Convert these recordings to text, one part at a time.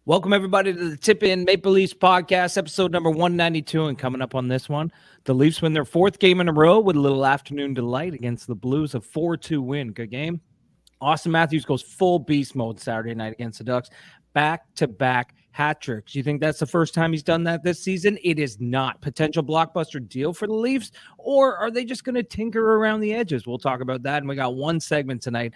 Welcome, everybody, to the Tip In Maple Leafs podcast, episode number 192. And coming up on this one, the Leafs win their fourth game in a row with a little afternoon delight against the Blues, a 4-2 win. Good game. Auston Matthews goes full beast mode Saturday night against the Ducks. Back-to-back hat tricks. You think that's the first time he's done that this season? It is not. Potential blockbuster deal for the Leafs, or are they just going to tinker around the edges? We'll talk about that. And we got one segment tonight,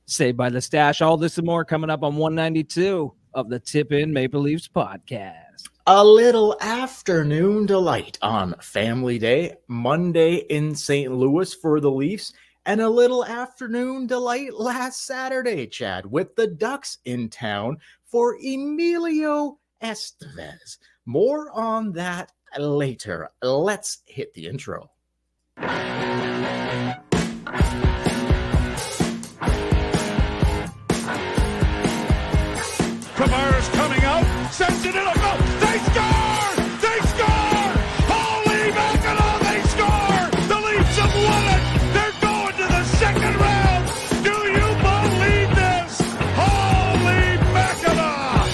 Saved by the Stache. All this and more coming up on 192 of the Tip In Maple Leafs podcast. A little afternoon delight on Family Day, Monday in St. Louis for the Leafs, and a little afternoon delight last Saturday, Chad, with the Ducks in town for Emilio Estevez. More on that later. Let's hit the intro. Tavares coming out, sends it in a goal. They score! They score! Holy mackerel, they score! The Leafs have won it! They're going to the second round! Do you believe this? Holy mackerel!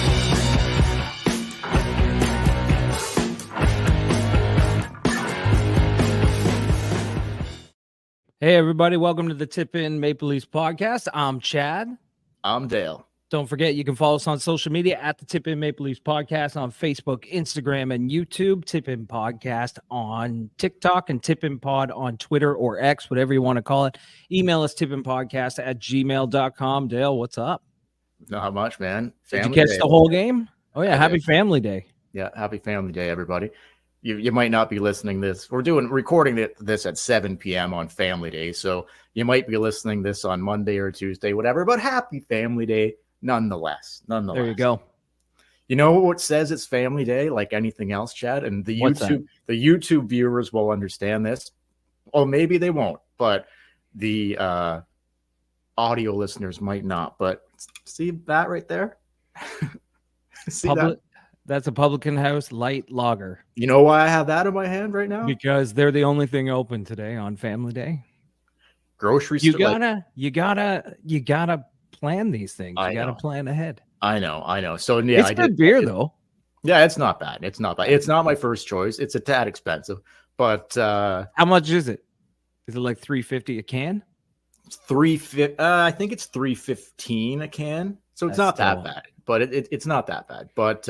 Hey, everybody. Welcome to the Tip In Maple Leafs podcast. I'm Chad. I'm Dale. Don't forget, you can follow us on social media at the Tip In Maple Leafs podcast on Facebook, Instagram, and YouTube. Tip In Podcast on TikTok and Tip In Pod on Twitter or X, whatever you want to call it. Email us tipinpodcast@gmail.com. Dale, what's up? Not much, man. Did you catch the whole game? Oh, yeah. Happy Family Day. Yeah, happy Family Day, everybody. You might not be listening this. We're recording this at 7 p.m. on Family Day, so you might be listening this on Monday or Tuesday, whatever, but happy Family Day. Nonetheless. There you go. You know what says it's Family Day, like anything else, Chad? And the YouTube viewers will understand this. Or maybe they won't, but the audio listeners might not. But see that right there? See that? That's a Publican House Light Lager. You know why I have that in my hand right now? Because they're the only thing open today on Family Day. Grocery store. You gotta plan these things. You got to plan ahead. I know. So yeah, it's good beer though. Yeah, it's not bad. It's not my first choice. It's a tad expensive, but how much is it? Is it like $3.50 a can? It's $3.50. I think it's $3.15 a can. So it's not that bad, but it's not that bad. But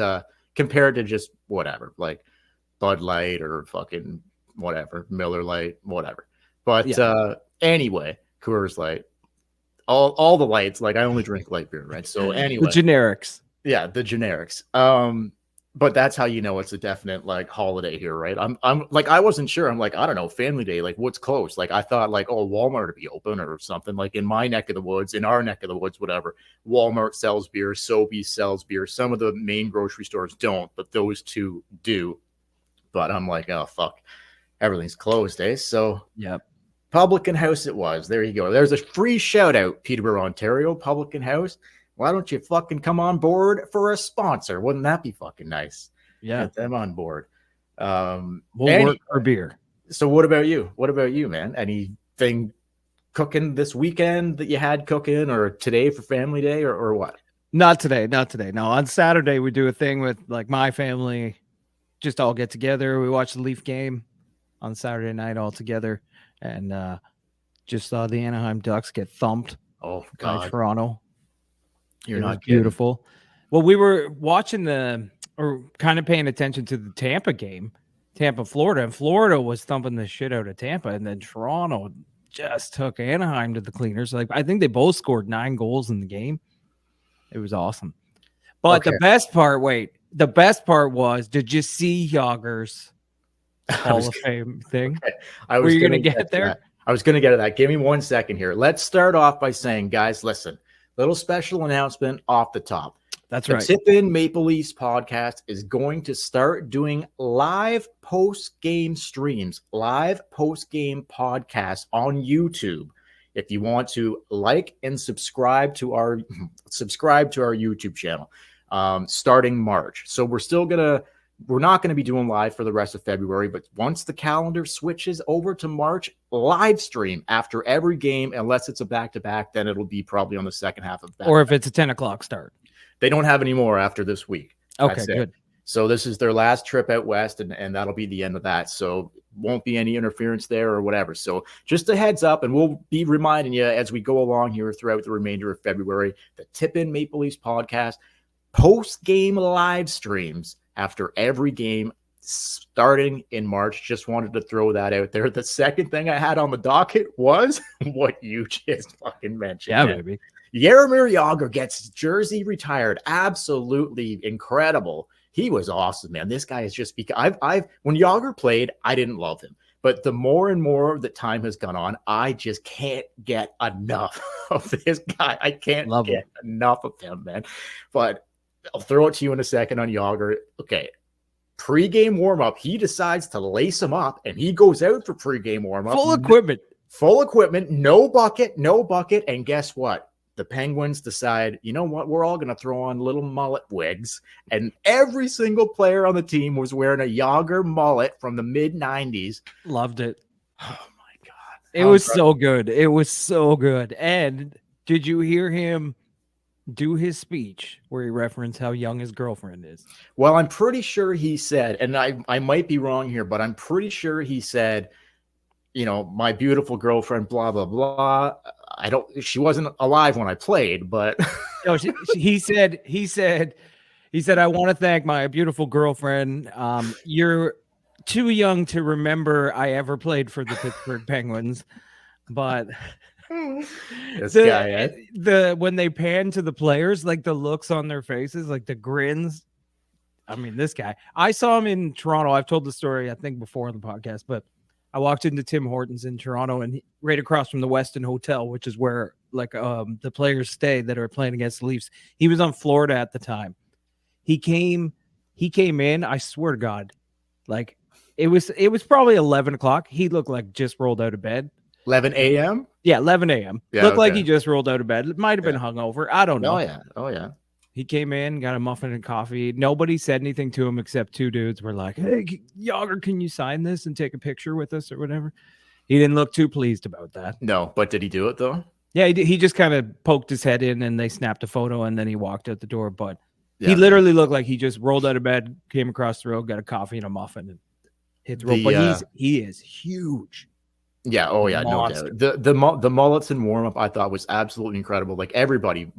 compared to just whatever, like Bud Light or fucking whatever, Miller Lite, whatever. But anyway, Coors Light. All the lights, like I only drink light beer, right? So anyway, the generics. Yeah, the generics. But that's how you know it's a definite like holiday here, right? I'm like I wasn't sure. I'm like, I don't know, Family Day, like what's close? Like I thought like, oh, Walmart would be open or something. Like in my neck of the woods, in our neck of the woods, whatever. Walmart sells beer, Sobeys sells beer. Some of the main grocery stores don't, but those two do. But I'm like, oh fuck, everything's closed, eh? So yep. Publican House it was. There you go. There's a free shout out, Peterborough, Ontario, Publican House. Why don't you fucking come on board for a sponsor? Wouldn't that be fucking nice? Yeah. Get them on board. We'll work for beer. So what about you? What about you, man? Anything cooking this weekend that you had cooking or today for Family Day or what? Not today. No, on Saturday we do a thing with like my family, just all get together. We watch the Leaf game on Saturday night all together. And just saw the Anaheim Ducks get thumped by Toronto. You're not beautiful. Well, we were watching or kind of paying attention to the Tampa game, Tampa, Florida. And Florida was thumping the shit out of Tampa. And then Toronto just took Anaheim to the cleaners. Like I think they both scored 9 goals in the game. It was awesome. But the best part was, did you see Yager's Hall of Fame thing? Okay. Were you going to get there? That. I was going to get to that. Give me 1 second here. Let's start off by saying, guys, listen, little special announcement off the top. That's right. The Tip In Maple Leafs podcast is going to start doing live post-game streams, live post-game podcasts on YouTube. If you want to like and subscribe to our YouTube channel, starting March. So we're not going to be doing live for the rest of February, but once the calendar switches over to March, live stream after every game, unless it's a back-to-back, then it'll be probably on the second half of that. Or if it's a 10 o'clock start. They don't have any more after this week. Okay, That's it. good. So this is their last trip out west, and that'll be the end of that. So won't be any interference there or whatever. So just a heads up, and we'll be reminding you as we go along here throughout the remainder of February, the Tip In Maple Leafs podcast, post-game live streams after every game starting in March. Just wanted to throw that out there. The second thing I had on the docket was what you just fucking mentioned. Yeah, man. baby. Jaromir Jagr gets his jersey retired. Absolutely incredible. He was awesome, man. This guy is just because when Jagr played, I didn't love him. But the more and more that time has gone on, I just can't get enough of this guy. I can't get enough of him, man. But I'll throw it to you in a second on Jagr. Okay. Pre-game warm-up, he decides to lace him up, and he goes out for pre-game warm-up. Full equipment, no bucket. And guess what? The Penguins decide, you know what? We're all going to throw on little mullet wigs. And every single player on the team was wearing a Jagr mullet from the mid-90s. Loved it. Oh, my God. It was so good. It was so good. And did you hear him do his speech where he referenced how young his girlfriend is? Well, I'm pretty sure he said, and I might be wrong here, but I'm pretty sure he said, you know, my beautiful girlfriend, blah, blah, blah. She wasn't alive when I played, but No, he said, I want to thank my beautiful girlfriend. You're too young to remember I ever played for the Pittsburgh Penguins, but when they pan to the players, like the looks on their faces, like the grins. I mean, this guy, I saw him in Toronto. I've told the story, I think, before on the podcast, but I walked into Tim Hortons in Toronto, and right across from the Westin Hotel, which is where the players stay that are playing against the Leafs. He was on Florida at the time. He came in. I swear to God, like it was probably 11 o'clock. He looked like just rolled out of bed. 11 a.m. Yeah, 11 a.m. Yeah, looked like he just rolled out of bed. It might have been hungover. I don't know. Oh yeah. He came in, got a muffin and coffee. Nobody said anything to him except two dudes were like, "Hey, Jagr, can you sign this and take a picture with us or whatever?" He didn't look too pleased about that. No, but did he do it though? Yeah, he just kind of poked his head in, and they snapped a photo, and then he walked out the door. But he literally looked like he just rolled out of bed, came across the road, got a coffee and a muffin, and hit the road. But he is huge. Yeah. Oh yeah. Monster. No doubt. The mullets in warm up I thought was absolutely incredible. Like everybody,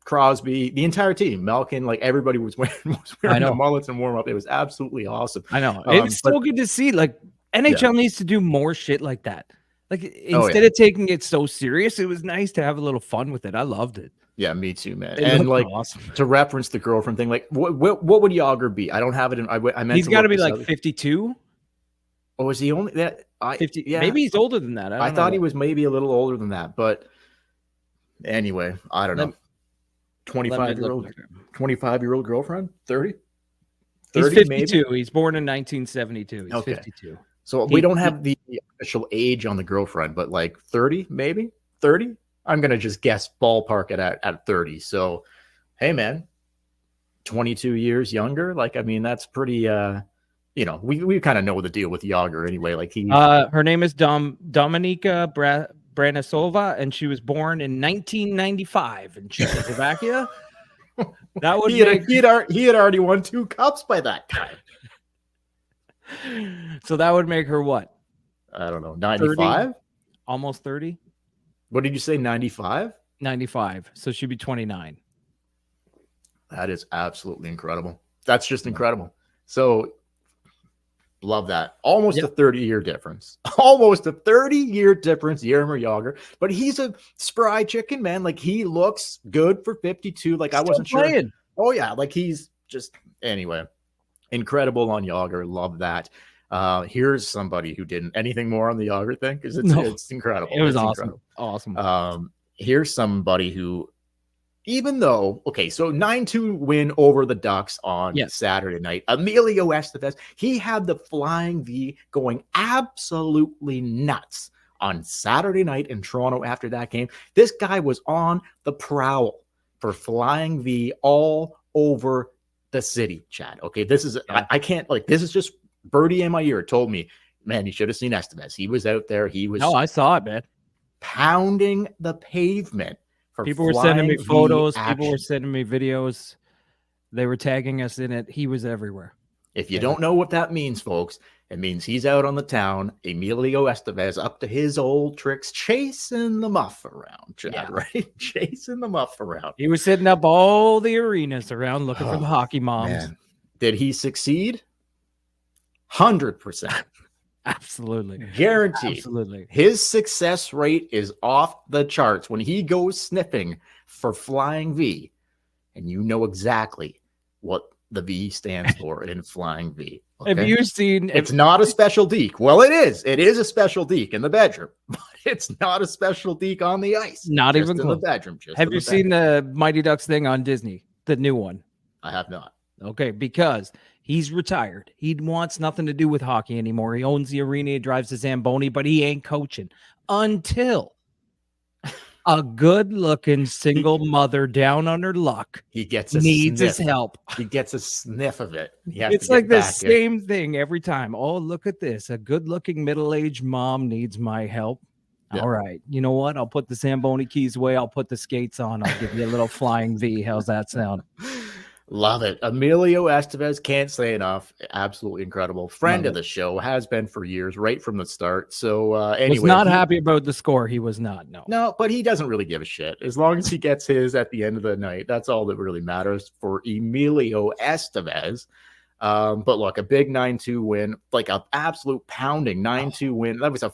Crosby, the entire team, Malkin, like everybody was wearing the mullets in warm up. It was absolutely awesome. I know. It was so good to see. Like NHL needs to do more shit like that. Like instead of taking it so serious, it was nice to have a little fun with it. I loved it. Yeah, me too, man. And like awesome. To reference the girlfriend thing, like what would Jagr be? I don't have it in. I meant he's got to be like 52. Oh, is he only that? 50? Yeah, maybe he's older than that. I thought he was maybe a little older than that, but anyway, I don't know. 25-year-old girlfriend, 30. He's 52. Maybe? He's born in 1972. He's 52. So we don't have the official age on the girlfriend, but like 30, maybe 30. I'm gonna just guess ballpark it at 30. So, hey man, 22 years younger. Like, I mean, that's pretty. We kind of know the deal with Jagr anyway. Like her name is Dominika Branisova, and she was born in 1995 in Czechoslovakia. That would he had already won 2 cups by that time. So that would make her what? I don't know, 95? Almost 30? What did you say, 95? 95. So she'd be 29. That is absolutely incredible. That's just incredible. So love that. Almost a 30-year difference. Almost a 30-year difference, Jaromir Jagr. But he's a spry chicken, man. Like, he looks good for 52. Like, I wasn't sure. Oh, yeah. Like, he's just, anyway, incredible on Jagr. Love that. Here's somebody who didn't anything more on the Jagr thing, because it's incredible. It was awesome. Incredible. Awesome. Here's somebody who, even though, so 9-2 win over the Ducks on Saturday night, Emilio Estevez, he had the Flying V going absolutely nuts on Saturday night in Toronto after that game. This guy was on the prowl for Flying V all over the city, Chad. Okay, this is, I can't, like, this is just birdie in my ear told me, man, you should have seen Estevez. He was out there. He was. No, I saw it, man. Pounding the pavement for People were sending me flying V photos. action. People were sending me videos. They were tagging us in it. He was everywhere. If you don't know what that means, folks, it means he's out on the town, Emilio Estevez, up to his old tricks, chasing the muff around, Chad, right? Chasing the muff around. He was setting up all the arenas around looking for the hockey moms. Man. Did he succeed? 100%. Absolutely. Guaranteed. Absolutely. His success rate is off the charts when he goes sniffing for Flying V. And you know exactly what the V stands for in Flying V. Okay? Have you seen? It's not a special deke. Well, it is. It is a special deke in the bedroom, but it's not a special deke on the ice. Not just even in close. the bedroom. Have you seen the Mighty Ducks thing on Disney, the new one? I have not. Okay, because he's retired. He wants nothing to do with hockey anymore. He owns the arena, he drives the Zamboni, but he ain't coaching until a good-looking single mother down on her luck He gets a needs sniff. his help. He gets a sniff of it. He has It's to like get the back in. same thing every time. Oh, look at this. A good-looking middle-aged mom needs my help. Yeah. All right. You know what? I'll put the Zamboni keys away. I'll put the skates on. I'll give you a little flying V. How's that sound? Love it. Emilio Estevez, can't say enough. Absolutely incredible. Friend Love of the show, has been for years, right from the start. So anyway. Was not happy about the score. He was not. No, but he doesn't really give a shit. As long as he gets his at the end of the night, that's all that really matters for Emilio Estevez. But look, a big 9-2 win, like an absolute pounding 9-2 win. That was a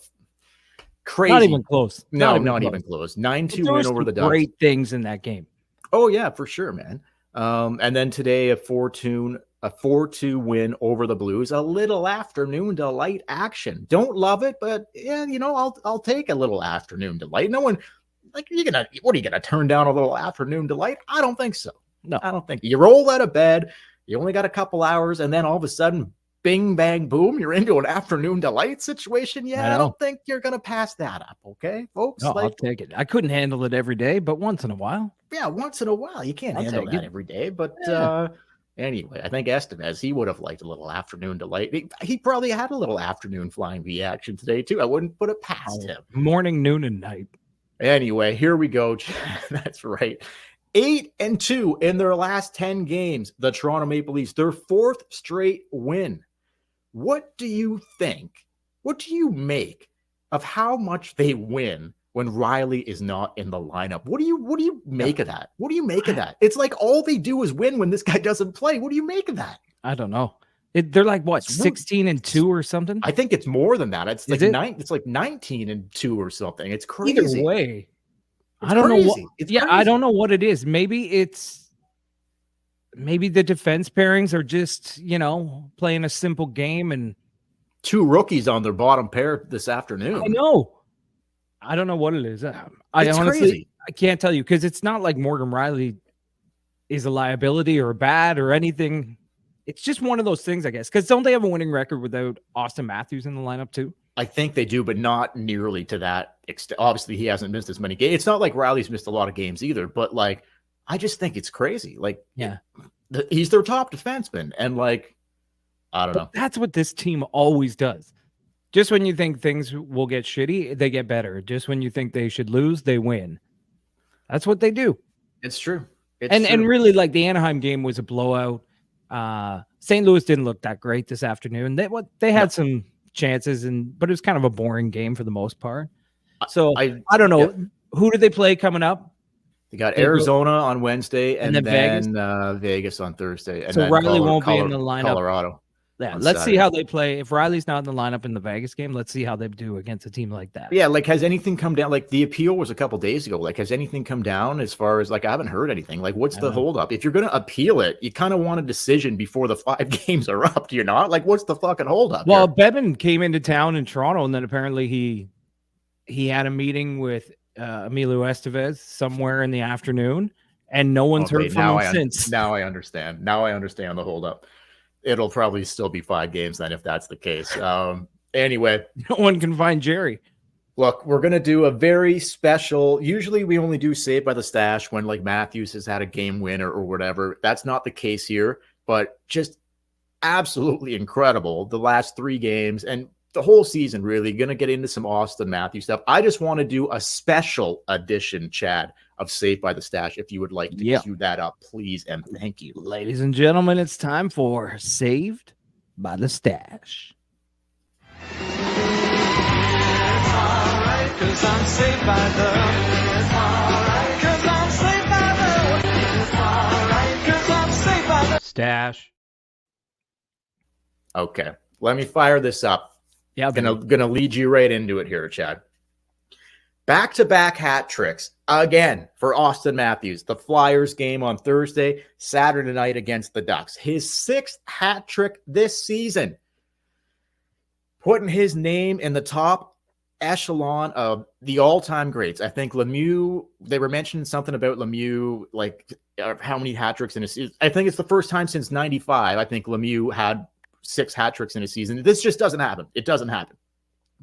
crazy. Not even close. No, Not not even close. 9-2 There win was over the some Ducks. great things in that game. Oh yeah, for sure, man. And then today a 4-2 win over the Blues. A little afternoon delight action. Don't love it, but yeah, you know, I'll take a little afternoon delight. No one like what are you gonna turn down a little afternoon delight? I don't think so. No. I don't think you roll out of bed, you only got a couple hours, and then all of a sudden, bing bang boom, you're into an afternoon delight situation. Yeah, I don't think you're gonna pass that up, okay, folks. No, I'll take it. I couldn't handle it every day, but once in a while. Yeah, once in a while. You can't I'll handle take that it. every day. But Yeah. anyway, I think Estevez, he would have liked a little afternoon delight. He probably had a little afternoon Flying V action today, too. I wouldn't put it past him. Morning, noon, and night. Anyway, here we go. That's right. 8-2 in their last 10 games. The Toronto Maple Leafs, their fourth straight win. What do you think? What do you make of how much they win when Riley is not in the lineup? What do you make of that? What do you make of that? It's like all they do is win when this guy doesn't play. What do you make of that? I don't know. They're like what, 16-2 or something? I think it's more than that. It's like it? It's like 19-2 or something. It's crazy. Either way, It's I don't know what. crazy. It's I crazy. don't know what it is. Maybe the defense pairings are just playing a simple game, and two rookies on their bottom pair this afternoon. I know. I don't know what it is. I It's honestly, crazy. I can't tell you because it's not like Morgan Riley is a liability or bad or anything. It's just one of those things, I guess. Because don't they have a winning record without Auston Matthews in the lineup too? I think they do, but not nearly to that extent. Obviously, he hasn't missed as many games. It's not like Riley's missed a lot of games either, but like, I just think it's crazy. Like, Yeah. He's their top defenseman. And like, I don't know. That's what this team always does. Just when you think things will get shitty, they get better. Just when you think they should lose, they win. That's what they do. It's true. And really, like the Anaheim game was a blowout. St. Louis didn't look that great this afternoon. They had some chances, but it was kind of a boring game for the most part. So I don't know. Yeah. Who do they play coming up? They got Arizona on Wednesday and then Vegas on Thursday. And so then Riley won't be in the lineup. Colorado. Yeah, on let's see Saturday. how they play. If Riley's not in the lineup in the Vegas game, let's see how they do against a team like that. Yeah, like has anything come down? Like the appeal was a couple days ago. Like has anything come down as far as like I haven't heard anything. Like what's the holdup? If you're going to appeal it, you kind of want a decision before the 5 games are up. Do you not? Like what's the fucking holdup? Well, here? Bevan came into town in Toronto, and then apparently he had a meeting with Emilio Estevez somewhere in the afternoon, and no one's heard from him since. Now I understand. Now I understand the holdup. It'll probably still be 5 games then if that's the case. Anyway, No one can find Jerry. look, we're going to do a very special. Usually we only do Saved by the Stash when like Matthews has had a game winner or whatever. That's not the case here, but just absolutely incredible. The last 3 games and the whole season, really going to get into some Auston Matthews stuff. I just want to do a special edition, Chad, of Saved by the Stache. If you would like to cue that up, please and thank you. Ladies and gentlemen, it's time for Saved by the Stache. Cause I'm saved by the Cause I'm saved by the Cause I'm saved by the Stache. Okay, let me fire this up. Yeah, gonna lead you right into it here, Chad. Back-to-back hat tricks again for Auston Matthews. The Flyers game on Thursday, Saturday night against the Ducks. His 6th hat trick this season, putting his name in the top echelon of the all-time greats. I think Lemieux, they were mentioning something about Lemieux, like how many hat tricks in a season. I think it's the first time since 95. I think Lemieux had 6 hat tricks in a season. This just doesn't happen. It doesn't happen.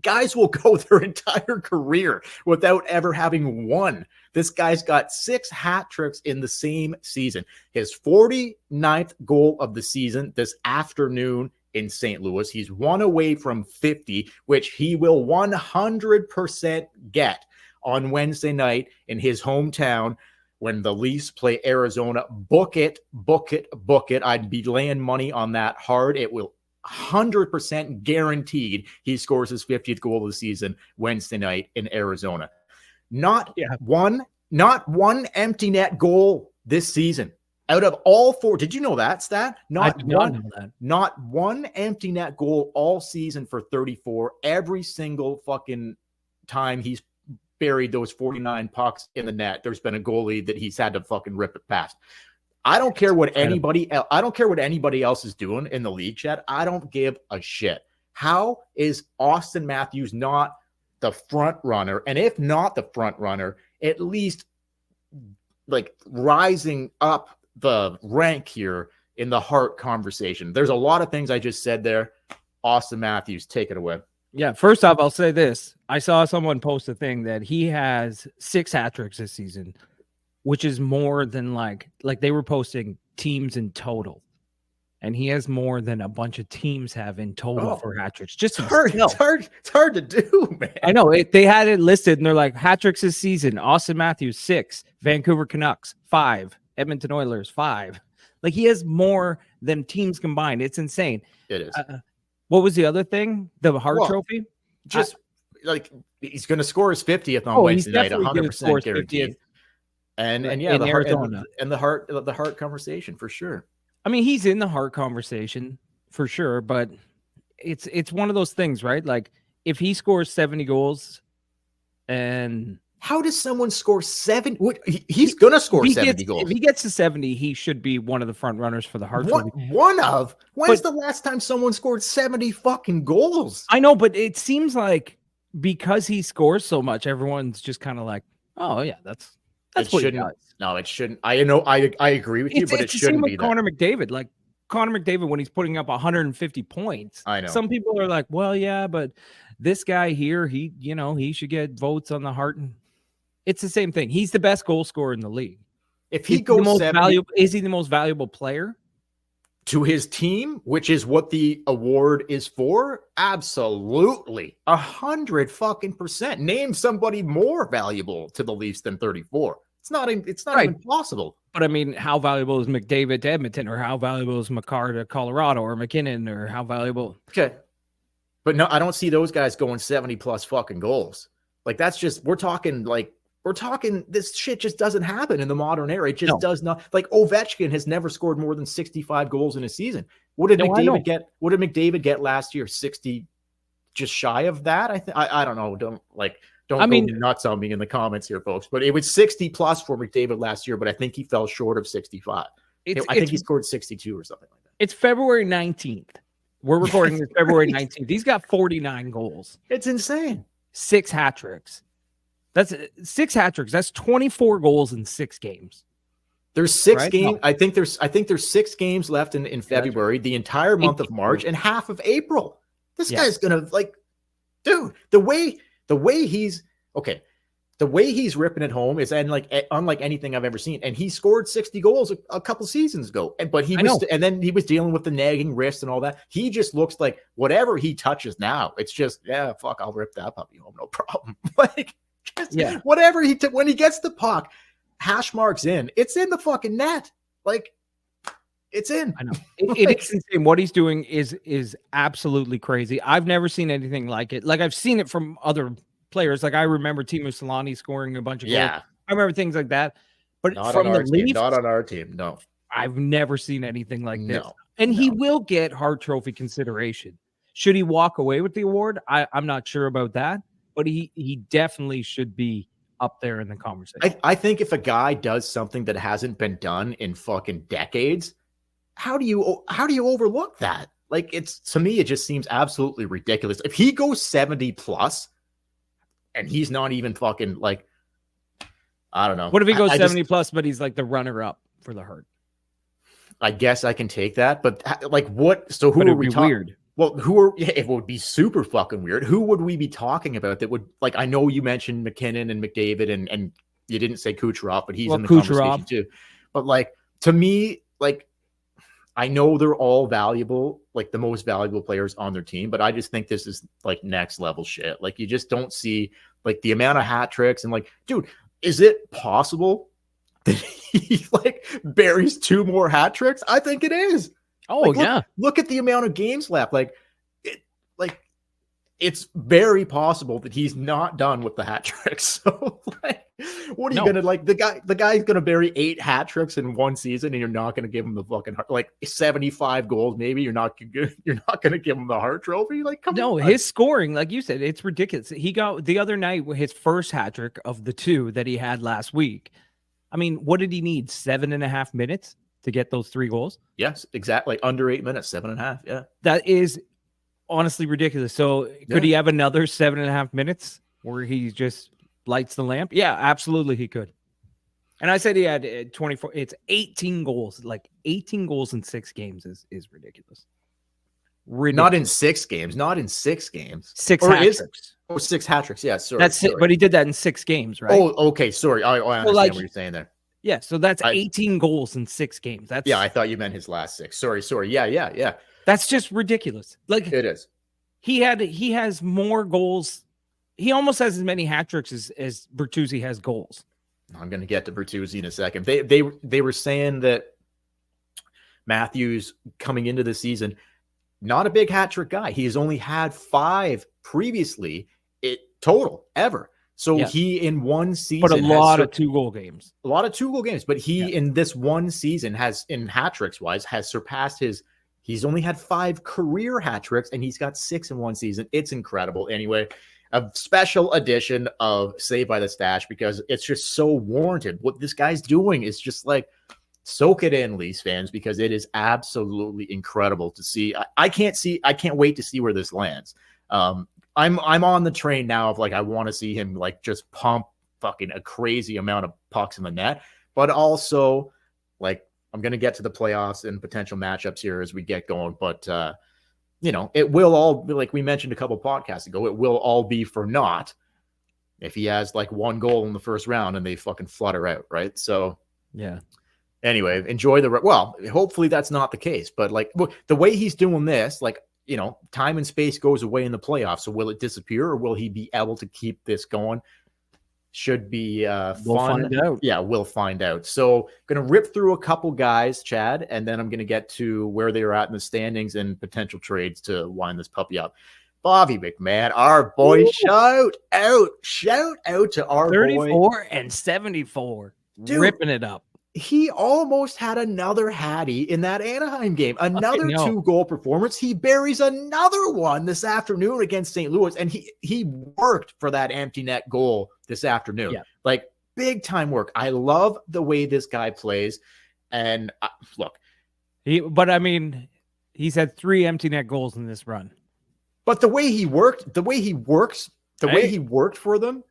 Guys will go their entire career without ever having won. This guy's got 6 hat tricks in the same season. His 49th goal of the season this afternoon in St. Louis. He's 1 away from 50, which he will 100% get on Wednesday night in his hometown when the Leafs play Arizona. Book it, book it, book it. I'd be laying money on that hard. It will 100% guaranteed he scores his 50th goal of the season Wednesday night in Arizona. Not one empty net goal this season. Out of all 4, did you know that stat? Not one empty net goal all season for 34. Every single fucking time he's buried those 49 pucks in the net, there's been a goalie that he's had to fucking rip it past. I don't care what anybody else is doing in the league, Chad. I don't give a shit. How is Auston Matthews not the front runner? And if not the front runner, at least like rising up the rank here in the Hart conversation. There's a lot of things I just said there. Auston Matthews, take it away. Yeah, first off, I'll say this. I saw someone post a thing that he has 6 hat tricks this season, which is more than like they were posting teams in total. And he has more than a bunch of teams have in total for hat tricks. Just it's hard to do, man. I know. They had it listed, and they're like, hat tricks this season. Auston Matthews, 6. Vancouver Canucks, 5. Edmonton Oilers, 5. Like, he has more than teams combined. It's insane. It is. What was the other thing? The Hart Trophy? Just like he's going to score his 50th on Wednesday night, 100% guaranteed. And yeah, the Hart conversation for sure. I mean, he's in the Hart conversation for sure, but it's one of those things, right? Like, if he scores 70 goals, and how does someone score 7? He's going to score 70 goals. If he gets to 70, he should be one of the front runners for the Hart Trophy. When's the last time someone scored 70 fucking goals? I know, but it seems like because he scores so much, everyone's just kind of like, oh yeah, that's what he does. No, it shouldn't. I know. I agree with you, but it shouldn't be that. Connor McDavid, like Connor McDavid, when he's putting up 150 points, I know some people are like, well, yeah, but this guy here, he should get votes on the Hart. And it's the same thing. He's the best goal scorer in the league. If he goes is he the most valuable player to his team, which is what the award is for? Absolutely, 100% Name somebody more valuable to the Leafs than 34. It's not even possible. But I mean, how valuable is McDavid to Edmonton, or how valuable is McCarr to Colorado, or McKinnon, or how valuable? Okay, but no, I don't see those guys going 70 plus fucking goals. Like, that's just we're talking. This shit just doesn't happen in the modern era. It just does not. Like, Ovechkin has never scored more than 65 goals in a season. What did McDavid get? What did McDavid get last year? 60, just shy of that. I don't know. Don't go nuts on me in the comments here, folks. But it was 60 plus for McDavid last year, but I think he fell short of 65. I think he scored 62 or something like that. It's February 19th. We're recording this February 19th. He's got 49 goals. It's insane. 6 hat tricks. That's 6 hat tricks. That's 24 goals in 6 games. There's 6 games. No. I think there's 6 games left in February, the entire month of March, and half of April. This guy's gonna, like, dude, the way he's ripping it home is unlike anything I've ever seen. And he scored 60 goals a couple seasons ago. And then he was dealing with the nagging wrist and all that. He just looks like whatever he touches now, it's just, yeah, fuck, I'll rip that puppy home, no problem. Like, whatever when he gets the puck, hash marks in. It's in the fucking net. Like, it's in. I know. It is insane. What he's doing is absolutely crazy. I've never seen anything like it. Like, I've seen it from other players. Like, I remember Timo Solani scoring a bunch of goals. Yeah. I remember things like that. But Not from on the our team. Leafs, Not on our team. No. I've never seen anything like this. No. And he will get Hart Trophy consideration. Should he walk away with the award? I'm not sure about that. But he definitely should be up there in the conversation. I think if a guy does something that hasn't been done in fucking decades, how do you overlook that? Like, it's, to me, it just seems absolutely ridiculous. If he goes 70 plus and he's not even fucking, like, I don't know. What if he goes 70 plus, but he's like the runner up for the Hart? I guess I can take that, but like, what? So who are we talking? Weird. Well, it would be super fucking weird. Who would we be talking about that would, like, I know you mentioned McKinnon and McDavid and you didn't say Kucherov, but he's in the conversation too. But, like, to me, like, I know they're all valuable, like the most valuable players on their team, but I just think this is like next level shit. Like, you just don't see, like, the amount of hat tricks and, like, dude, is it possible that he like buries 2 more hat tricks? I think it is. Oh, like, yeah. Look at the amount of games left. It's very possible that he's not done with the hat tricks. So, like, what are you gonna, like, the guy's gonna bury 8 hat tricks in one season, and you're not gonna give him the fucking, like, 75 goals? Maybe you're not gonna give him the Hart Trophy. Like, come on. No, his scoring, like you said, it's ridiculous. He got the other night his first hat trick of the 2 that he had last week. I mean, what did he need? 7.5 minutes to get those 3 goals? Yes, exactly. Under 8 minutes, 7.5. Yeah, that is honestly ridiculous. So could he have another 7.5 minutes where he just lights the lamp? Yeah, absolutely he could. And I said he had 24. It's 18 goals. Like, 18 goals in 6 games is ridiculous. Not in 6 games. Not in 6 games. 6 hat tricks. 6 hat tricks. Yeah, sorry. That's it. But he did that in 6 games, right? Oh, okay. Sorry. I understand what you're saying there. Yeah, so that's 18 goals in 6 games. That's, yeah, I thought you meant his last 6. Sorry. Yeah. That's just ridiculous. Like, it is. He has more goals. He almost has as many hat tricks as Bertuzzi has goals. I'm going to get to Bertuzzi in a second. They were saying that Matthews coming into the season, not a big hat trick guy. He's only had 5 previously total ever. So he in one season, but a lot of 2-goal games. A lot of 2-goal games. But he in this one season has, in hat tricks wise, has surpassed his. He's only had 5 career hat tricks, and he's got 6 in one season. It's incredible. Anyway, a special edition of Saved by the Stache, because it's just so warranted. What this guy's doing is just like, soak it in, Leafs fans, because it is absolutely incredible to see. I can't wait to see where this lands. I'm on the train now of, like, I want to see him, like, just pump fucking a crazy amount of pucks in the net, but also, like, I'm going to get to the playoffs and potential matchups here as we get going. But, it will all be, like we mentioned a couple podcasts ago, it will all be for naught if he has, like, 1 goal in the first round and they fucking flutter out, right? So, yeah. Anyway, enjoy hopefully that's not the case. But, like, the way he's doing this, like, time and space goes away in the playoffs. So will it disappear, or will he be able to keep this going? Should be fun. We'll find out. Yeah, we'll find out. So going to rip through a couple guys, Chad, and then I'm going to get to where they are at in the standings and potential trades to wind this puppy up. Bobby McMahon, our boy. Ooh. Shout out to our 34 boy. and 74. Dude, ripping it up. He almost had another Hattie in that Anaheim game. Another 2-goal performance. He buries another one this afternoon against St. Louis, and he worked for that empty net goal this afternoon. Yeah. Like, big time work. I love the way this guy plays. And look, he's had 3 empty net goals in this run. But the way he worked for them.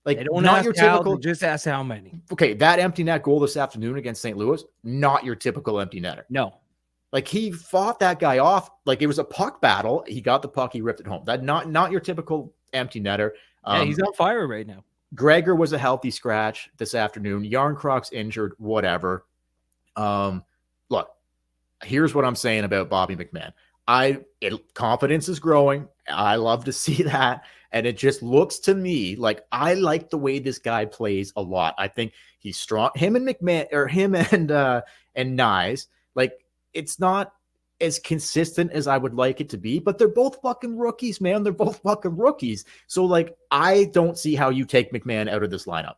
Like, not your typical. Just ask how many. Okay, that empty net goal this afternoon against St. Louis, not your typical empty netter. No. Like, he fought that guy off. Like, it was a puck battle. He got the puck. He ripped it home. That not your typical empty netter. Yeah, he's on fire right now. Gregor was a healthy scratch this afternoon. Yarncroft's injured, whatever. Look, here's what I'm saying about Bobby McMahon. Confidence is growing. I love to see that. And it just looks to me like I like the way this guy plays a lot. I think he's strong. Him and McMahon, or him and Nyes, like it's not as consistent as I would like it to be, but they're both fucking rookies, man. They're both fucking rookies. So like, I don't see how you take McMahon out of this lineup.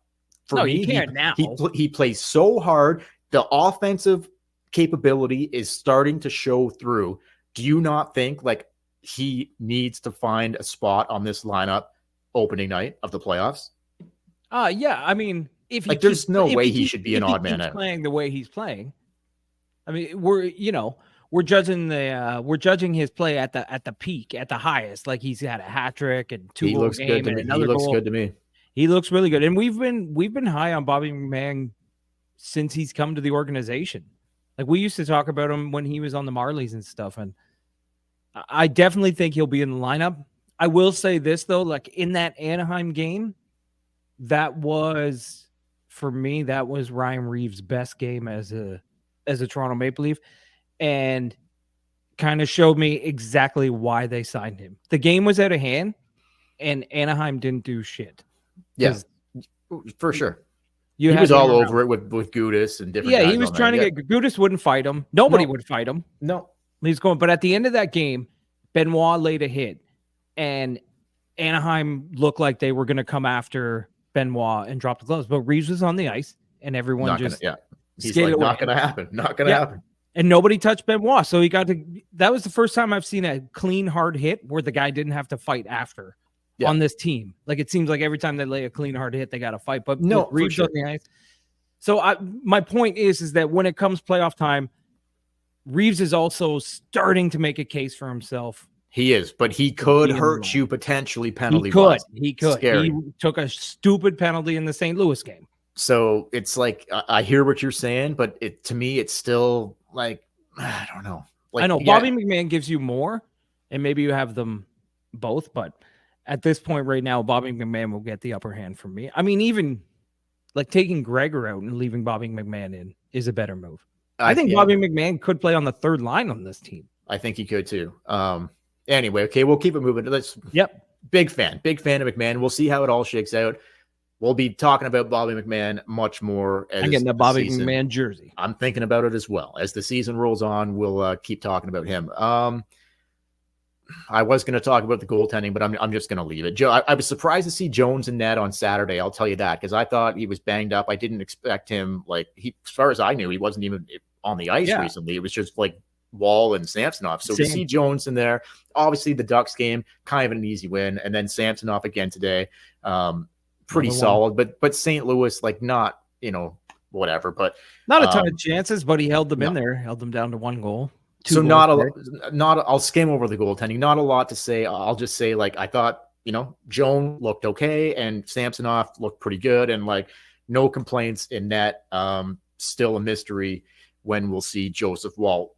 For No, me, you can't now. He plays so hard. The offensive capability is starting to show through. Do you not think like he needs to find a spot on this lineup opening night of the playoffs? Yeah. I mean, if like, there's no way he should be an odd man out. Playing the way he's playing. I mean, we're judging his play at the peak, at the highest. Like he's had a hat trick and two He goal looks game good to and me. another He looks goal. good to me. He looks really good, and we've been high on Bobby McMahon since he's come to the organization. Like we used to talk about him when he was on the Marlies and stuff, and I definitely think he'll be in the lineup. I will say this though, like in that Anaheim game, that was for me, that was Ryan Reeves' best game as a Toronto Maple Leaf, and kind of showed me exactly why they signed him. The game was out of hand, and Anaheim didn't do shit. Yeah, for sure. He was all over it with Gudis and different guys. He was trying to get Gudis wouldn't fight him. Nobody would fight him. No. He's going, but at the end of that game, Benoit laid a hit, and Anaheim looked like they were going to come after Benoit and drop the gloves. But Reeves was on the ice, and everyone he's like, not going to happen. Not going to happen. And nobody touched Benoit, so he got to. That was the first time I've seen a clean, hard hit where the guy didn't have to fight after. On this team, like it seems like every time they lay a clean hard hit, they got to fight. But no, Reeves on the ice. So my point is that when it comes playoff time, Reeves is also starting to make a case for himself. He is, but he could hurt you potentially penalty. He could. Scary. He took a stupid penalty in the St. Louis game. So it's like I hear what you're saying, but to me, it's still like I don't know. Like, I know Bobby McMahon gives you more, and maybe you have them both, but. At this point right now, Bobby McMahon will get the upper hand from me. I mean, even like taking Gregor out and leaving Bobby McMahon in is a better move. I think Bobby McMahon could play on the third line on this team. I think he could too. Anyway, okay, we'll keep it moving. Big fan of McMahon. We'll see how it all shakes out. We'll be talking about Bobby McMahon much more. I'm getting the Bobby McMahon jersey. I'm thinking about it as well. As the season rolls on, we'll keep talking about him. I was going to talk about the goaltending, but I'm just going to leave it. I was surprised to see Jones in net on Saturday. I'll tell you that because I thought he was banged up. I didn't expect him. Like as far as I knew, he wasn't even on the ice recently. It was just like Wall and Samsonov. So to see Jones in there, obviously the Ducks game, kind of an easy win, and then Samsonov again today, pretty solid. But St. Louis, like not whatever, but not a ton of chances. But he held them in there, held them down to one goal. So I'll skim over the goaltending. Not a lot to say. I'll just say like I thought, Joan looked okay and Samsonov looked pretty good and like no complaints in net. Still a mystery when we'll see Joseph Woll.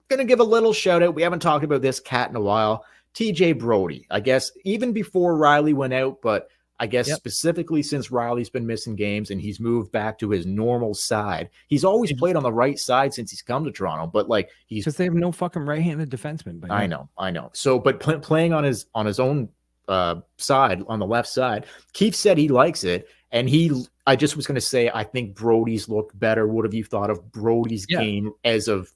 Gonna give a little shout out. We haven't talked about this cat in a while. TJ Brody. I guess even before Riley went out, but I guess specifically since Riley's been missing games and he's moved back to his normal side. He's always played on the right side since he's come to Toronto, but like he's because they have no fucking right-handed defenseman. I know. So, but playing on his own side, on the left side, Keith said he likes it, and I just was going to say I think Brody's looked better. What have you thought of Brody's game as of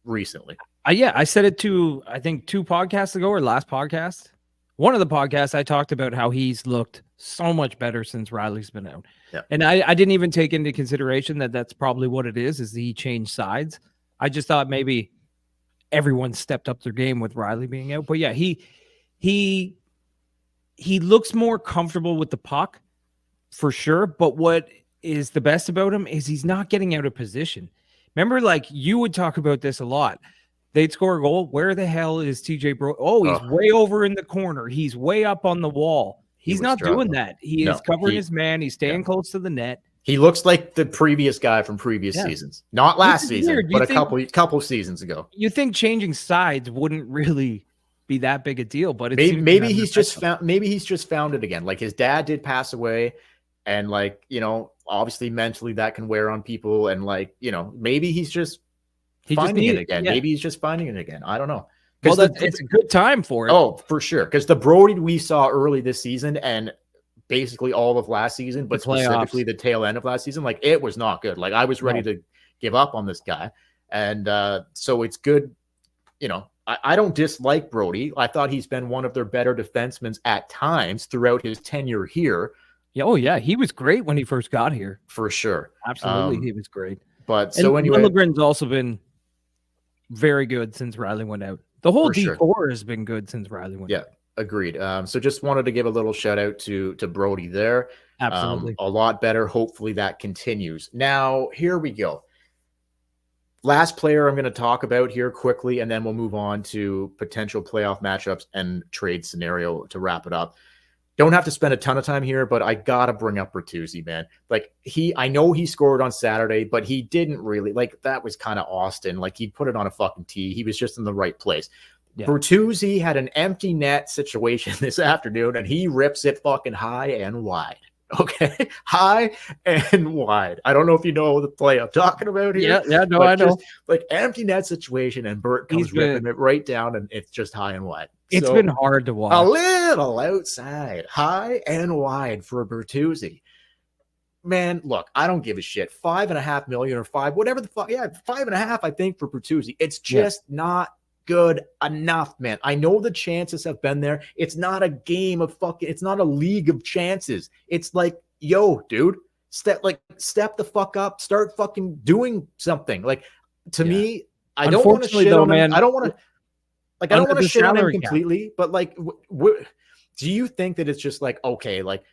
recently? I said it I think 2 podcasts ago or last podcast. One of the podcasts I talked about how he's looked so much better since Riley's been out. Yeah. And I didn't even take into consideration that that's probably what it is he changed sides. I just thought maybe everyone stepped up their game with Riley being out. But yeah, he looks more comfortable with the puck for sure. But what is the best about him is he's not getting out of position. Remember, like you would talk about this a lot. They'd score a goal. Where the hell is TJ Brody? Oh, he's way over in the corner. He's way up on the wall. He's not doing that. He is covering his man. He's staying close to the net. He looks like the previous guy from previous seasons. Not last season, but a couple seasons ago. You think changing sides wouldn't really be that big a deal, but maybe he's just found it again. Like his dad did pass away, and like, obviously mentally that can wear on people, and like, maybe he's just finding it again. Yeah. Maybe he's just finding it again. I don't know. Well, it's a good time for it. Oh, for sure. Because the Brody we saw early this season and basically all of last season, but specifically the tail end of last season, like it was not good. Like I was ready to give up on this guy. And so it's good. You know, I don't dislike Brody. I thought he's been one of their better defensemen at times throughout his tenure here. Yeah, oh, yeah. He was great when he first got here. For sure. Absolutely. He was great. But so anyway. Lundgren's also been very good since Riley went out. The whole D4 has been good since Riley went out. Yeah, agreed. So just wanted to give a little shout out to Brody there. Absolutely. A lot better. Hopefully that continues. Now, here we go. Last player I'm going to talk about here quickly, and then we'll move on to potential playoff matchups and trade scenario to wrap it up. Don't have to spend a ton of time here, but I got to bring up Bertuzzi, man. Like I know he scored on Saturday, but he didn't really, like that was kind of Austin. Like he put it on a fucking tee. He was just in the right place. Yeah. Bertuzzi had an empty net situation this afternoon, and he rips it fucking high and wide. Okay, high and wide. I don't know if you know the play I'm talking about here. Yeah, no, I know. Like empty net situation, and Bert comes ripping it right down, and it's just high and wide. It's been hard to watch. A little outside, high and wide for Bertuzzi. Man, look, I don't give a shit. $5.5 million or $5, whatever the fuck. Yeah, 5.5, I think, for Bertuzzi. It's just not good enough, man. I know the chances have been there. It's not a game of fucking, it's not a league of chances. It's like, yo, dude, step the fuck up, start fucking doing something. Like, to me, I don't want to shit on him. I don't want to shit on him completely, but like, do you think that it's just like, okay, like,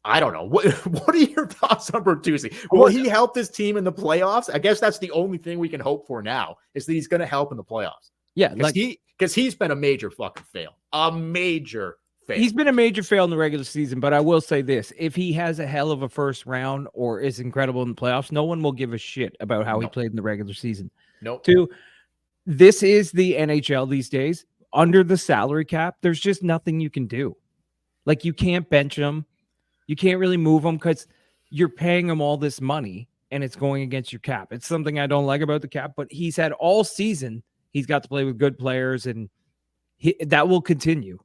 I don't know. What are your thoughts on Bertuzzi? Will he help this team in the playoffs? I guess that's the only thing we can hope for now, is that he's going to help in the playoffs. Yeah, because he's been a major fucking fail. A major fail. He's been a major fail in the regular season, but I will say this. If he has a hell of a first round or is incredible in the playoffs, no one will give a shit about how he played in the regular season. Nope. Two, this is the NHL these days. Under the salary cap, there's just nothing you can do. Like, you can't bench him. You can't really move him because you're paying him all this money and it's going against your cap. It's something I don't like about the cap, but he's had all season. He's got to play with good players, and that will continue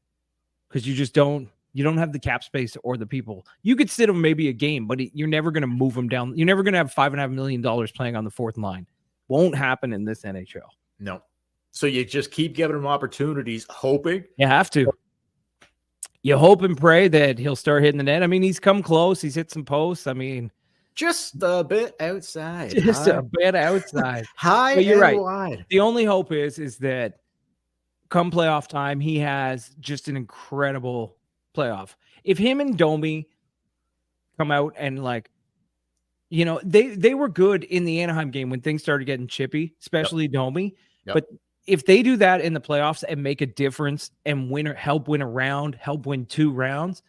because you don't have the cap space or the people. You could sit him maybe a game, but you're never going to move him down. You're never going to have $5.5 million playing on the fourth line. Won't happen in this NHL. No. So you just keep giving him opportunities, hoping. You have to. You hope and pray that he'll start hitting the net. I mean, he's come close. He's hit some posts. I mean, just a bit outside. Just a bit outside. High and wide. The only hope is that come playoff time, he has just an incredible playoff. If him and Domi come out and, like, you know, they were good in the Anaheim game when things started getting chippy, especially Domi. But if they do that in the playoffs and make a difference and help win a round, help win 2 rounds,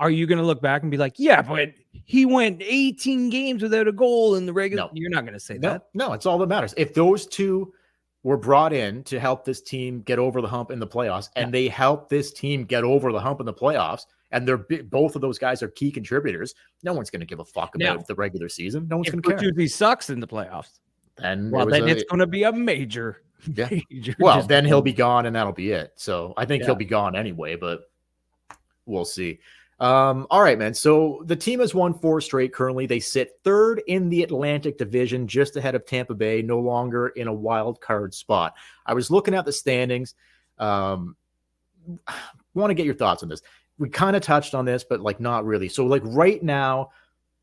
are you going to look back and be like, yeah, but he went 18 games without a goal in the regular? No. You're not going to say that. No, it's all that matters. If those two were brought in to help this team get over the hump in the playoffs, and they help this team get over the hump in the playoffs, and both of those guys are key contributors, no one's going to give a fuck about the regular season. No one's going to care. If Bertuzzi sucks in the playoffs, then it's going to be a major. Yeah. Well, then he'll be gone, and that'll be it. So I think he'll be gone anyway, but we'll see. All right, man. So the team has won 4 straight currently. They sit 3rd in the Atlantic Division, just ahead of Tampa Bay, no longer in a wild card spot. I was looking at the standings. Want to get your thoughts on this. We kind of touched on this, but like not really. So like right now,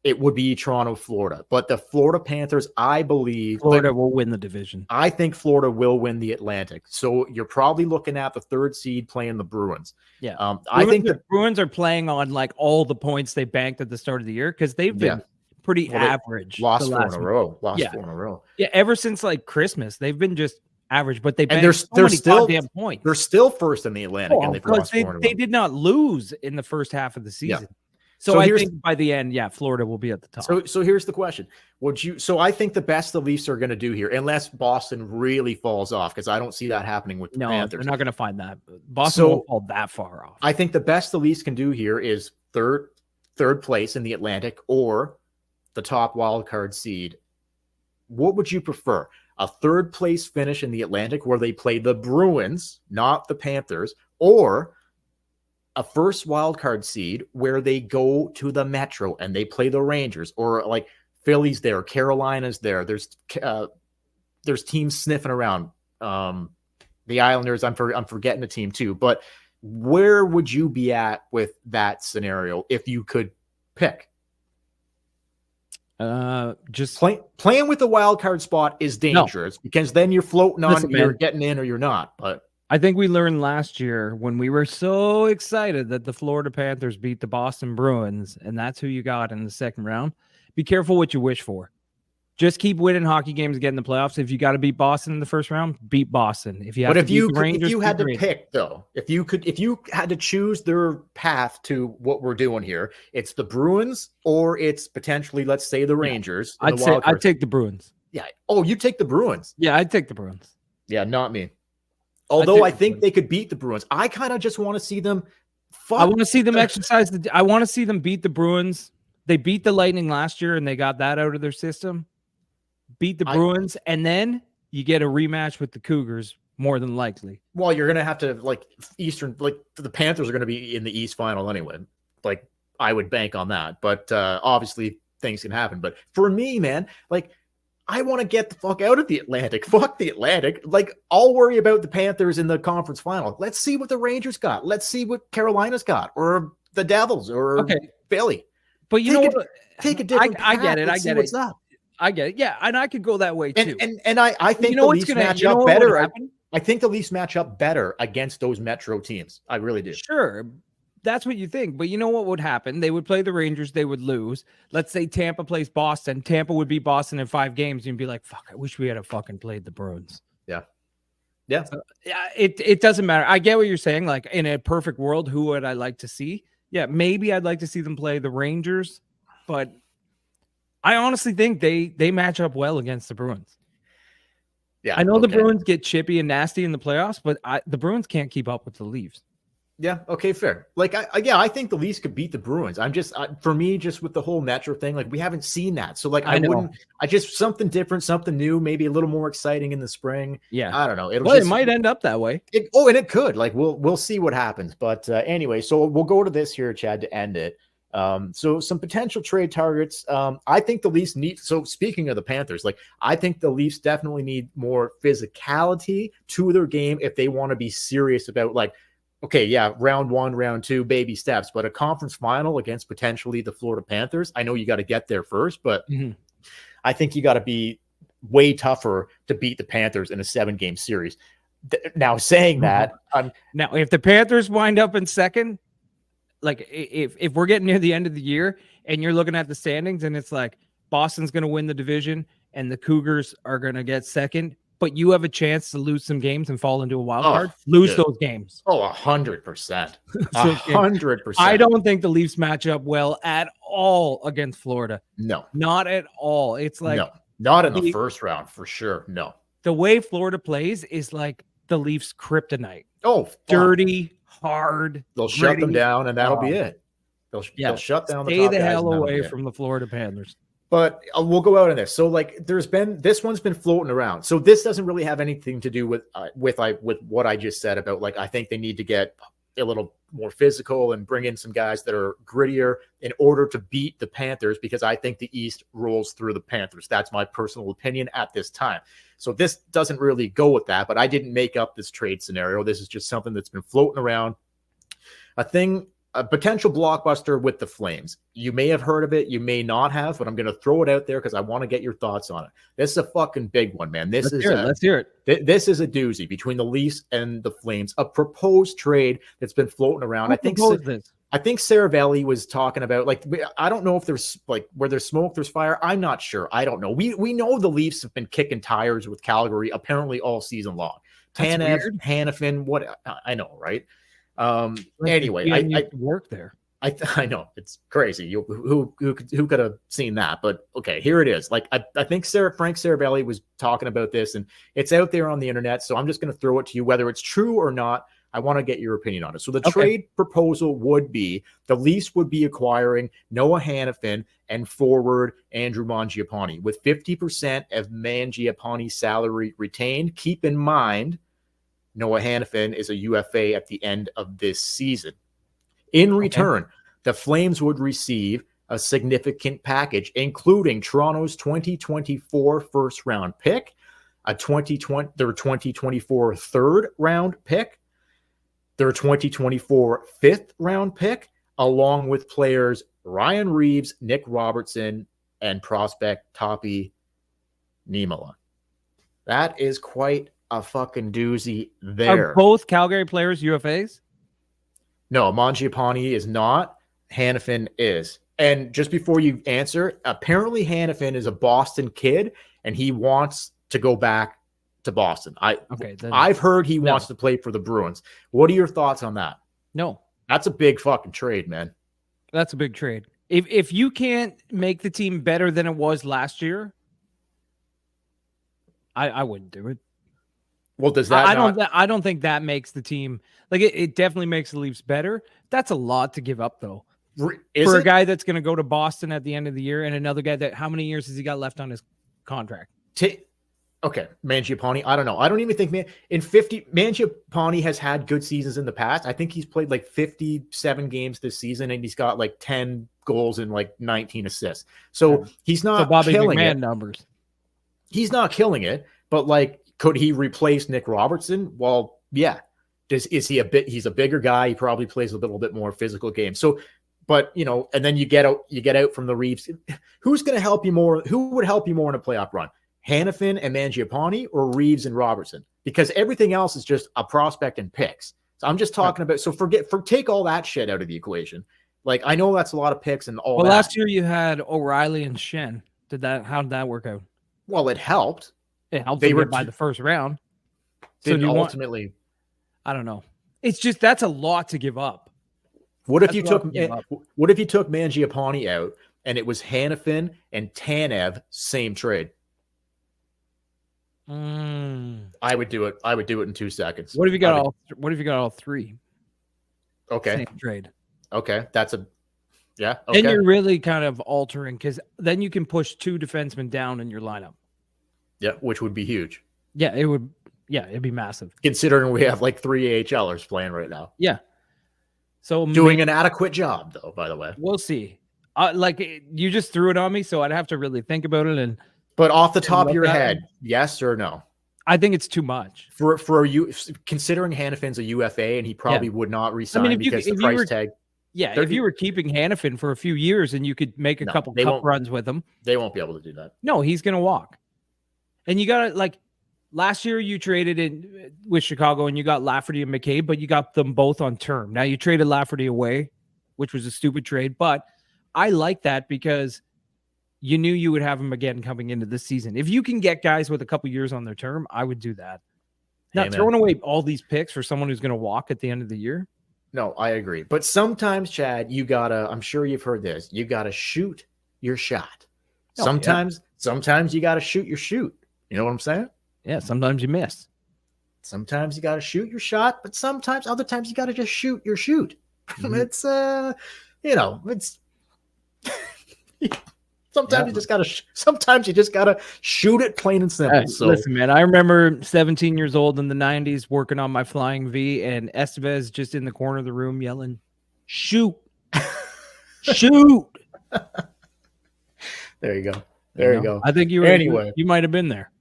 it would be Toronto, Florida. But the Florida Panthers, I believe... Florida will win the division. I think Florida will win the Atlantic. So you're probably looking at the 3rd seed playing the Bruins. Yeah. I think the Bruins are playing on like all the points they banked at the start of the year because they've been pretty average. Lost 4 in a row. Yeah, ever since like Christmas, they've been just average, but they've been they're still points. They're still first in the Atlantic, and they've lost 4 in a row. They did not lose in the first half of the season. Yeah. So I think by the end, Florida will be at the top. So here's the question. I think the best the Leafs are going to do here, unless Boston really falls off, because I don't see that happening with the Panthers. They're not going to find that. Boston won't fall that far off. I think the best the Leafs can do here is third place in the Atlantic or the top wild card seed. What would you prefer? a third place finish in the Atlantic where they play the Bruins, not the Panthers, or a first wild card seed where they go to the Metro and they play the Rangers, or like Philly's there, Carolina's there. There's teams sniffing around. The Islanders, I'm forgetting the team too. But where would you be at with that scenario if you could pick? Just playing with the wild card spot is dangerous because then you're floating on, you're getting in or you're not. But I think we learned last year when we were so excited that the Florida Panthers beat the Boston Bruins, and that's who you got in the second round. Be careful what you wish for. Just keep winning hockey games and get in the playoffs. If you got to beat Boston in the first round, beat Boston. If you if you had to pick though, if you had to choose their path to what we're doing here, it's the Bruins or it's potentially, let's say, the Rangers. I'd take the Bruins. Yeah. Oh, you take the Bruins. Yeah, I'd take the Bruins. Yeah, not me. Although I think they could beat the Bruins. I kind of just want to see them. I want to see them exercise. I want to see them beat the Bruins. They beat the Lightning last year and they got that out of their system. Beat the Bruins, and then you get a rematch with the Cougars, more than likely. Well, you're going to have to, the Panthers are going to be in the East Final anyway. Like, I would bank on that. But obviously, things can happen. But for me, man, I want to get the fuck out of the Atlantic. Fuck the Atlantic. I'll worry about the Panthers in the conference final. Let's see what the Rangers got. Let's see what Carolina's got, or the Devils, or Philly. But you know what? Take a different path. I get it. Let's see what's up. I get it. Yeah, and I could go that way too. And I think the Leafs match up better. I think the Leafs match up better against those Metro teams. I really do. Sure. That's what you think. But you know what would happen? They would play the Rangers. They would lose. Let's say Tampa plays Boston. Tampa would beat Boston in 5 games. And you'd be like, fuck, I wish we had fucking played the Bruins. Yeah. Yeah. So, it doesn't matter. I get what you're saying. Like, in a perfect world, who would I like to see? Yeah, maybe I'd like to see them play the Rangers. But I honestly think they match up well against the Bruins. Yeah, I know the Bruins get chippy and nasty in the playoffs, but the Bruins can't keep up with the Leafs. Yeah, okay, fair. I think the Leafs could beat the Bruins. I'm just, for me, just with the whole Metro thing, we haven't seen that. So, I just something different, something new, maybe a little more exciting in the spring. Yeah, I don't know. It might end up that way. And it could. We'll see what happens. But anyway, so we'll go to this here, Chad, to end it. So some potential trade targets. I think the Leafs need, so speaking of the Panthers, I think the Leafs definitely need more physicality to their game if they want to be serious about round 1, round 2, baby steps, but a conference final against potentially the Florida Panthers. I know you got to get there first, but I think you got to be way tougher to beat the Panthers in a 7-game series. Now saying that, now if the Panthers wind up in second, if we're getting near the end of the year and you're looking at the standings and it's Boston's going to win the division and the Cougars are going to get second, but you have a chance to lose some games and fall into a wild card, lose those games. 100%. 100%. I don't think the Leafs match up well at all against Florida. No. Not at all. It's no, not in the first round for sure. No. The way Florida plays is like the Leafs' kryptonite. Oh, dirty, hard. They'll shut them down, and that'll be it. They'll shut down. Stay the hell away from the Florida Panthers. But we'll go out on this. So, this one's been floating around. So this doesn't really have anything to do with what I just said about I think they need to get a little more physical and bring in some guys that are grittier in order to beat the Panthers, because I think the East rolls through the Panthers. That's my personal opinion at this time. So this doesn't really go with that, but I didn't make up this trade scenario. This is just something that's been floating around. A potential blockbuster with the Flames. You may have heard of it. You may not have, but I'm going to throw it out there because I want to get your thoughts on it. This is a fucking big one, man. Let's hear it. This is a doozy between the Leafs and the Flames. A proposed trade that's been floating around. I think Saravelli was talking about, I don't know if there's where there's smoke, there's fire. I'm not sure. I don't know. We know the Leafs have been kicking tires with Calgary apparently all season long. Tanev, Hanifin, what I know, right? Anyway, I work there. I know it's crazy. Who could have seen that? But okay, here it is. I think Frank Saravelli was talking about this, and it's out there on the internet. So I'm just going to throw it to you, whether it's true or not. I want to get your opinion on it. So the Okay. trade proposal would be the Leafs would be acquiring Noah Hanifin and forward Andrew Mangiapane with 50% of Mangiapane's salary retained. Keep in mind, Noah Hanifin is a UFA at the end of this season. In return, the Flames would receive a significant package, including Toronto's 2024 first round pick, their 2024 third round pick, their 2024 fifth round pick, along with players Ryan Reeves, Nick Robertson, and prospect Tapi Niemela. That is quite a fucking doozy there. Are both Calgary players UFAs? No, Mangiapane is not. Hanifin is. And just before you answer, apparently Hanifin is a Boston kid, and he wants to go back to Boston. I've heard he wants to play for the Bruins. What are your thoughts on that? No. That's a big fucking trade, man. That's a big trade. If you can't make the team better than it was last year, I wouldn't do it. Well, does that I don't think that makes the team like it definitely makes the Leafs better. That's a lot to give up though. For a guy that's going to go to Boston at the end of the year and another guy that how many years has he got left on his contract? Okay, Mangiapane, I don't know. I don't even think Mangiapane has had good seasons in the past. I think he's played like 57 games this season and he's got like 10 goals and like 19 assists. So he's not Bobby killing McMahon it. numbers. He's not killing it, but like could he replace Nick Robertson? Well, yeah. He's a bigger guy. He probably plays a little bit more physical game. So, but and then you get out from the Reeves. Who's going to help you more? Who would help you more in a playoff run? Hanifin and Mangiapane or Reeves and Robertson? Because everything else is just a prospect and picks. So I'm just talking about, so take all that shit out of the equation. Like, I know that's a lot of picks and all that. Well, last year you had O'Reilly and Shen. How did that work out? Well, it helped. It helped they were by the first round. So ultimately, I don't know. It's just, that's a lot to give up. What if you took Mangiapane out and it was Hanifin and Tanev, same trade? I would do it. I would do it in 2 seconds. What if you got all three? Okay. Same trade. Okay. Okay. Then you're really kind of altering because then you can push two defensemen down in your lineup. Yeah, which would be huge. Yeah, it would. Yeah, it'd be massive. Considering we have like 3 AHLers playing right now. Yeah. So doing an adequate job, though, by the way. We'll see. You just threw it on me, so I'd have to really think about it. But off the top of your head, yes or no? I think it's too much. For you, considering Hanifin's a UFA and he probably would not resign because the price tag. Yeah, if you were keeping Hanifin for a few years and you could make a couple cup runs with him. They won't be able to do that. No, he's going to walk. And you got to, last year you traded in with Chicago and you got Lafferty and McCabe, but you got them both on term. Now you traded Lafferty away, which was a stupid trade, but I like that because you knew you would have him again coming into this season. If you can get guys with a couple years on their term, I would do that. Not throwing away all these picks for someone who's going to walk at the end of the year. No, I agree. But sometimes, Chad, I'm sure you've heard this, you got to shoot your shot. Sometimes you got to shoot your shoot. You know what I'm saying? Yeah, sometimes you miss. Sometimes you got to shoot your shot, but other times you got to just shoot your shoot. Mm-hmm. It's, sometimes you just got to shoot it plain and simple. So listen, man, I remember 17 years old in the 90s working on my flying V and Estevez just in the corner of the room yelling, shoot, shoot. There you go. There you go. I think you might have been there.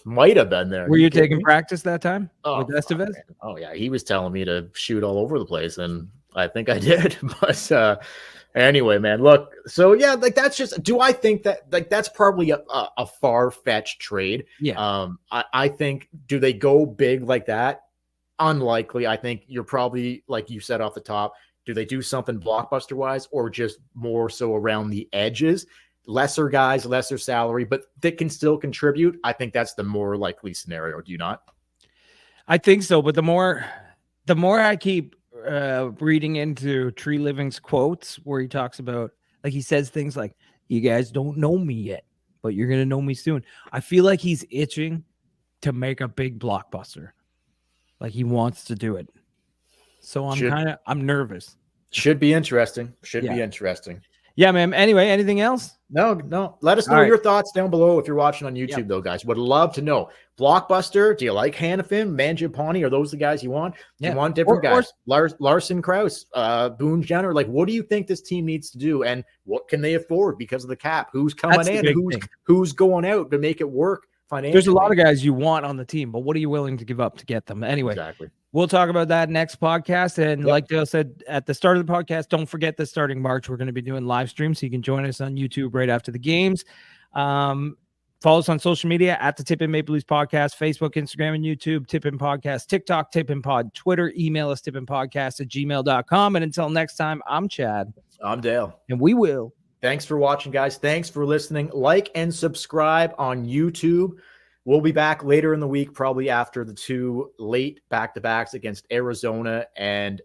Might have been there. Were you taking practice that time with Estevez? Oh yeah. He was telling me to shoot all over the place and I think I did, but, anyway, man, look, so yeah, that's just, do I think that that's probably a far-fetched trade? Yeah. I think, do they go big like that? Unlikely. I think you're probably, like you said off the top, do they do something blockbuster wise or just more so around the edges? Lesser guys, lesser salary, but that can still contribute. I think that's the more likely scenario. Do you not? I think so. But the more I keep reading into Tree Living's quotes where he talks about, he says things like, you guys don't know me yet, but you're going to know me soon. I feel like he's itching to make a big blockbuster. Like he wants to do it. So I'm nervous. Should be interesting. Should Yeah. be interesting. Yeah, man. Anyway, anything else? No. Let us know All right. your thoughts down below if you're watching on YouTube, Yep. though, guys. Would love to know. Blockbuster, do you like Hannafin, Mangiapane? Are those the guys you want? Yeah. You want different Or- guys? Larson Krause, Boone Jenner. Like, what do you think this team needs to do? And what can they afford because of the cap? Who's coming That's the in? big thing. Who's going out to make it work financially? There's a lot of guys you want on the team, but what are you willing to give up to get them? Anyway, Exactly. we'll talk about that next podcast. And Yep. like Dale said at the start of the podcast, don't forget that starting March, we're going to be doing live streams. So you can join us on YouTube right after the games. Follow us on social media at the Tip In Maple Leafs Podcast, Facebook, Instagram, and YouTube, Tip In Podcast, TikTok, Tip In Pod, Twitter, email us tipinpodcast@gmail.com. And until next time, I'm Chad. I'm Dale. And we will. Thanks for watching, guys. Thanks for listening. Like and subscribe on YouTube. We'll be back later in the week, probably after the 2 late back-to-backs against Arizona and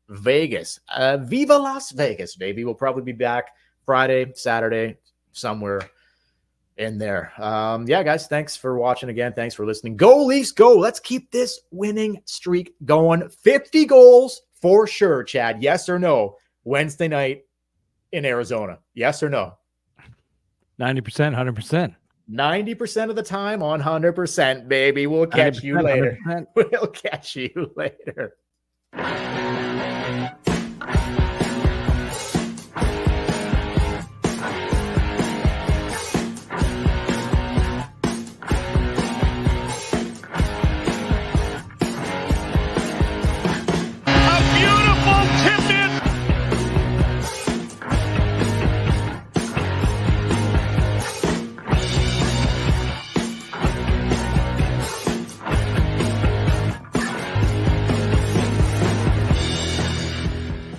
Vegas. Viva Las Vegas, baby. We'll probably be back Friday, Saturday, somewhere in there. Yeah, guys, thanks for watching again. Thanks for listening. Go Leafs, go. Let's keep this winning streak going. 50 goals for sure, Chad. Yes or no? Wednesday night in Arizona. Yes or no? 90%, 100%. 90% of the time on 100%, baby. We'll catch you later. 100%. We'll catch you later.